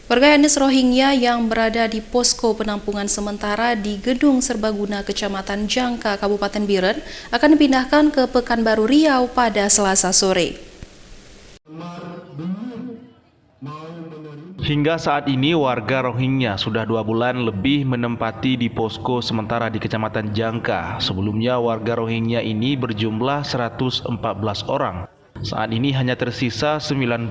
Warga etnis Rohingya yang berada di posko penampungan sementara di Gedung Serbaguna Kecamatan Jangka, Kabupaten Biren akan dipindahkan ke Pekanbaru Riau pada Selasa sore. Hingga saat ini warga Rohingya sudah 2 bulan lebih menempati di posko sementara di Kecamatan Jangka. Sebelumnya warga Rohingya ini berjumlah 114 orang. Saat ini hanya tersisa 99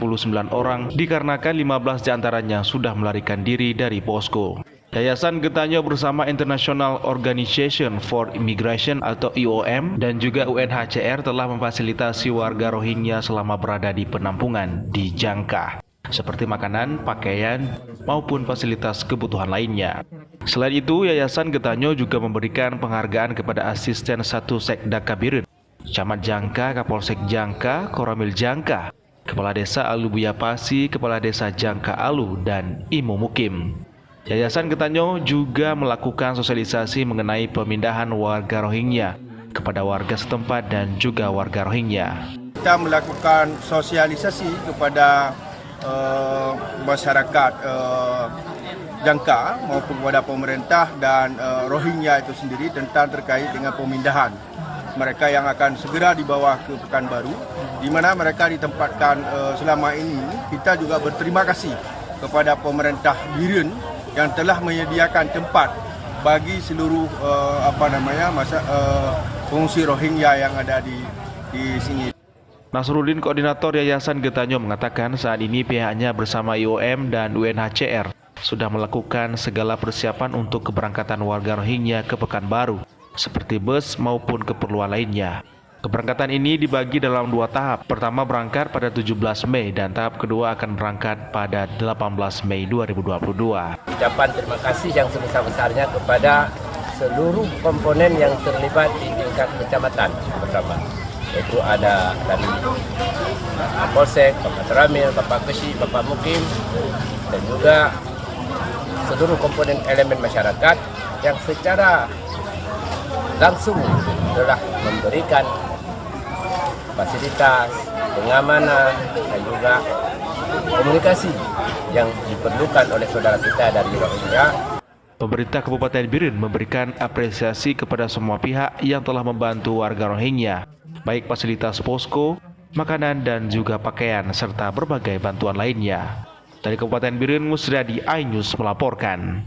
orang dikarenakan 15 diantaranya sudah melarikan diri dari posko. Yayasan Getanyo bersama International Organization for Immigration atau IOM dan juga UNHCR telah memfasilitasi warga Rohingya selama berada di penampungan di Jangka, seperti makanan, pakaian, maupun fasilitas kebutuhan lainnya. Selain itu, Yayasan Getanyo juga memberikan penghargaan kepada asisten 1 Sekda Kabiren, Camat Jangka, Kapolsek Jangka, Koramil Jangka, Kepala Desa Alu Buyapasi, Kepala Desa Jangka Alu, dan Imo Mukim. Yayasan Getanyo juga melakukan sosialisasi mengenai pemindahan warga Rohingya kepada warga setempat dan juga warga Rohingya. Kita melakukan sosialisasi kepada masyarakat Jangka maupun kepada pemerintah dan Rohingya itu sendiri tentang terkait dengan pemindahan mereka yang akan segera dibawa ke Pekanbaru, di mana mereka ditempatkan selama ini. Kita juga berterima kasih kepada pemerintah Biren yang telah menyediakan tempat bagi seluruh pengungsi Rohingya yang ada di sini. Nasruddin, koordinator Yayasan Getanyo, mengatakan saat ini pihaknya bersama IOM dan UNHCR sudah melakukan segala persiapan untuk keberangkatan warga Rohingya ke Pekanbaru, seperti bus maupun keperluan lainnya. Keberangkatan ini dibagi dalam 2 tahap. Pertama berangkat pada 17 Mei dan tahap kedua akan berangkat pada 18 Mei 2022. Ucapan terima kasih yang sebesar-besarnya kepada seluruh komponen yang terlibat di tingkat kecamatan pertama, yaitu ada dari Polsek, Bapak Teramil, Bapak Kesi, Bapak Mukim, dan juga seluruh komponen elemen masyarakat yang secara langsung telah memberikan fasilitas, pengamanan, dan juga komunikasi yang diperlukan oleh saudara kita dari Rohingya. Pemerintah Kabupaten Biren memberikan apresiasi kepada semua pihak yang telah membantu warga Rohingya, baik fasilitas posko, makanan, dan juga pakaian, serta berbagai bantuan lainnya. Dari Kabupaten Biren, Musriadi, iNews melaporkan.